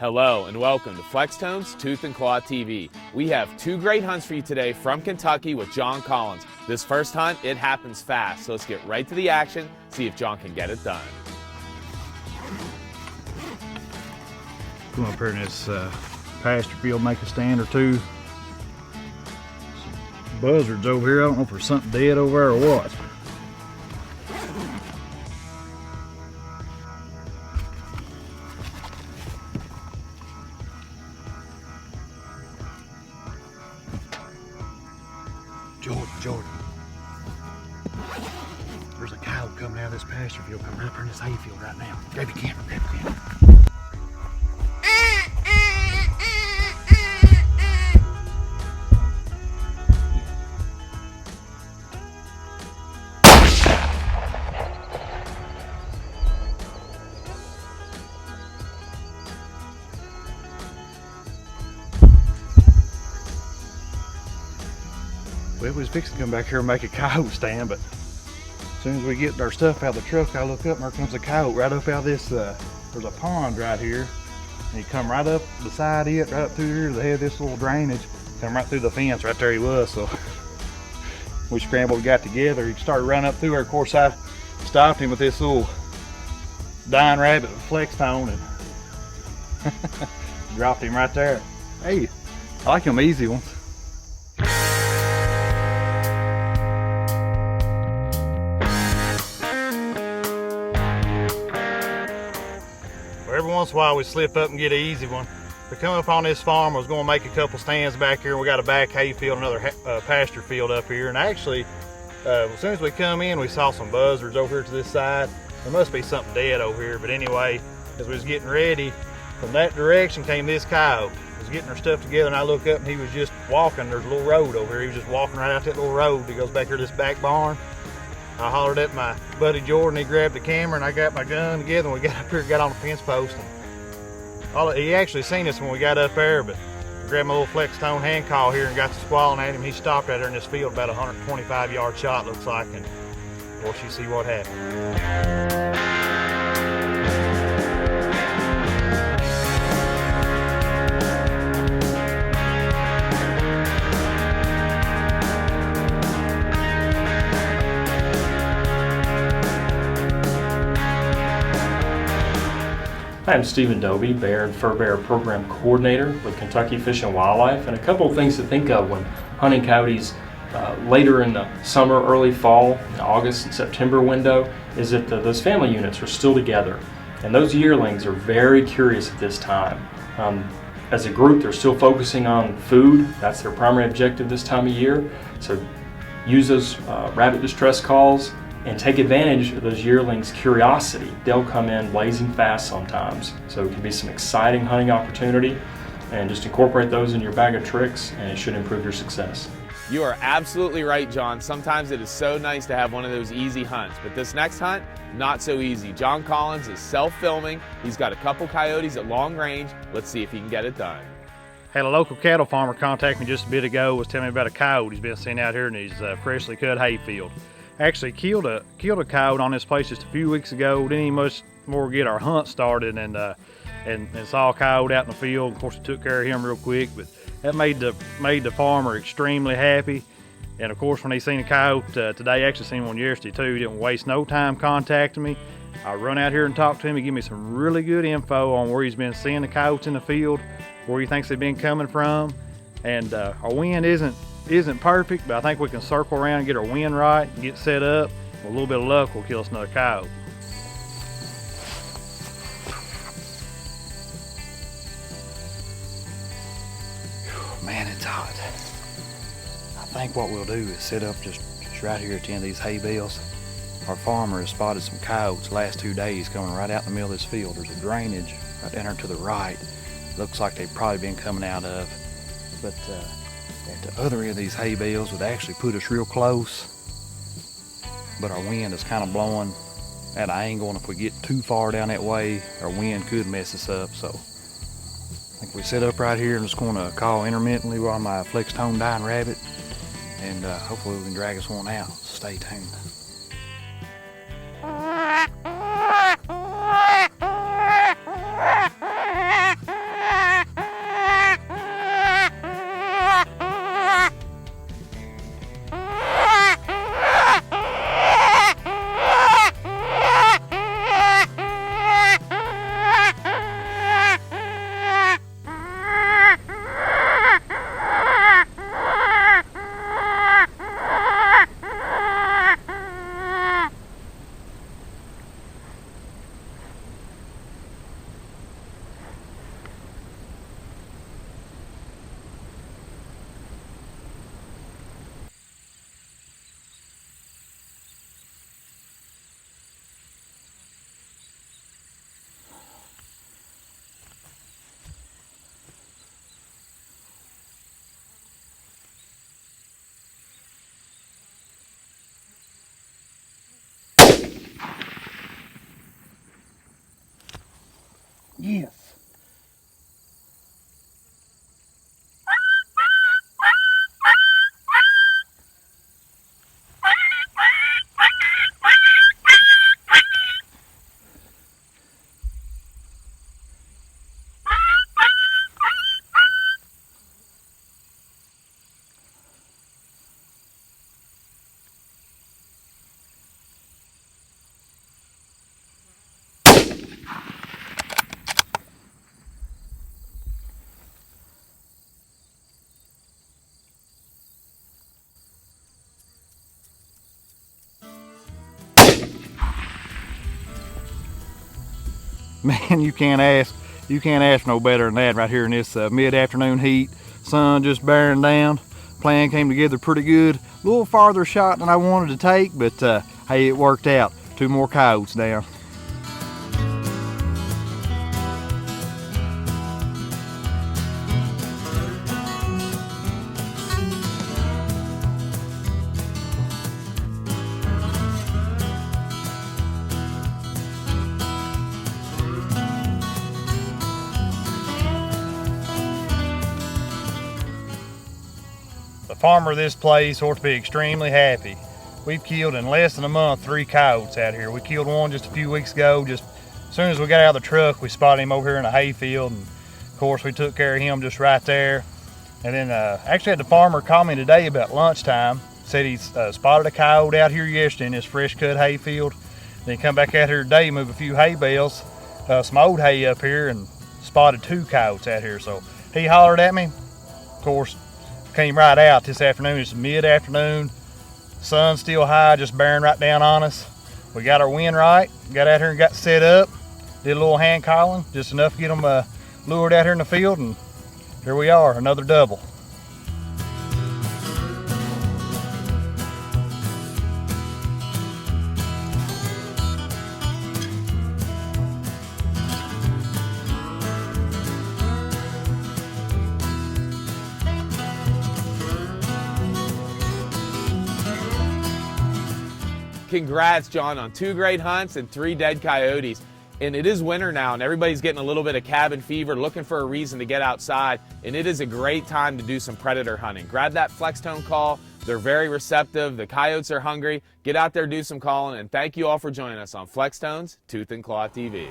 Hello and welcome to Flextone's Tooth and Claw TV. We have two great hunts for you today from Kentucky with Jon Collins. This first hunt, it happens fast, so let's get right to the action, see if Jon can get it done. Come up here in this pasture field, make a stand or two. Some buzzards over here. I don't know if there's something dead over there or what. Jordan. There's a cow coming out of this pasture field, coming right up here in this hay field right now. Grab your camera, grab your camera. Well, we was fixing to come back here and make a coyote stand, but as soon as we get our stuff out of the truck, I look up and there comes a coyote right up out of this, there's a pond right here. And he come right up beside it, right up through here to the head of this little drainage, come right through the fence, right there he was. So we scrambled, got together, he started running up through there. Of course, I stopped him with this little dying rabbit with Flextone and dropped him right there. Hey, I like them easy ones. Every once in a while we slip up and get an easy one. We come up on this farm, I was going to make a couple stands back here, and we got a back hay field, another pasture field up here. And actually, as soon as we come in, we saw some buzzards over here to this side. There must be something dead over here, but anyway, as we was getting ready, from that direction came this coyote. He was getting our stuff together, and I look up and he was just walking. There's a little road over here. He was just walking right out that little road that goes back here to this back barn. I hollered at my buddy Jordan, he grabbed the camera, and I got my gun together, and we got up here, got on the fence post. And he actually seen us when we got up there, but I grabbed my little Flextone hand call here and got to squalling at him. He stopped right there in this field, about a 125-yard shot, looks like, and of course you see what happened. Hi, I'm Stephen Dobie, Bear and Fur Bear Program Coordinator with Kentucky Fish and Wildlife. And a couple of things to think of when hunting coyotes later in the summer, early fall, August and September window is that those family units are still together. And those yearlings are very curious at this time. As a group, they're still focusing on food. That's their primary objective this time of year. So use those rabbit distress calls and take advantage of those yearlings' curiosity. They'll come in blazing fast sometimes, so it can be some exciting hunting opportunity, and just incorporate those in your bag of tricks and it should improve your success. You are absolutely right, Jon. Sometimes it is so nice to have one of those easy hunts, but this next hunt, not so easy. Jon Collins is self-filming. He's got a couple coyotes at long range. Let's see if he can get it done. Had a local cattle farmer contact me just a bit ago, was telling me about a coyote he's been seeing out here in his freshly cut hay field. Actually killed a coyote on this place just a few weeks ago. Didn't even much more get our hunt started, and saw a coyote out in the field. Of course, we took care of him real quick, but that made the farmer extremely happy. And of course, when he seen a coyote today, actually seen one yesterday too, he didn't waste no time contacting me. I run out here and talk to him. He gave me some really good info on where he's been seeing the coyotes in the field, where he thinks they've been coming from. And our wind isn't perfect, but I think we can circle around and get our wind right and get set up. With a little bit of luck, we'll kill us another coyote. Man, it's hot. I think what we'll do is set up just right here at the end of these hay bales. Our farmer has spotted some coyotes the last 2 days coming right out in the middle of this field. There's a drainage right down there to the right. Looks like they've probably been coming out of. But at the other end of these hay bales would actually put us real close. But our wind is kind of blowing at an angle, and if we get too far down that way, our wind could mess us up. So I think we set up right here. I'm just going to call intermittently while my Flextone dying rabbit, and hopefully we can drag us one out. Stay tuned. Man, you can't ask no better than that right here in this mid-afternoon heat. Sun just bearing down. Plan came together pretty good. A little farther shot than I wanted to take, but hey, it worked out. 2 more coyotes down. The farmer of this place ought to be extremely happy. We've killed in less than a month 3 coyotes out here. We killed one just a few weeks ago. Just as soon as we got out of the truck, we spotted him over here in a hayfield, and of course we took care of him just right there. And then actually had the farmer call me today about lunchtime. Said he's spotted a coyote out here yesterday in this fresh cut hayfield. Then he come back out here today, move a few hay bales, some old hay up here, and spotted 2 coyotes out here. So he hollered at me. Of course, came right out this afternoon. It's mid-afternoon. Sun's still high, just bearing right down on us. We got our wind right, got out here and got set up, did a little hand calling, just enough to get them lured out here in the field, and here we are, another double. Congrats, John, on 2 great hunts and 3 dead coyotes. And it is winter now, and everybody's getting a little bit of cabin fever, looking for a reason to get outside, and it is a great time to do some predator hunting. Grab that Flextone call. They're very receptive. The coyotes are hungry. Get out there, do some calling, and thank you all for joining us on Flextone's Tooth and Claw TV.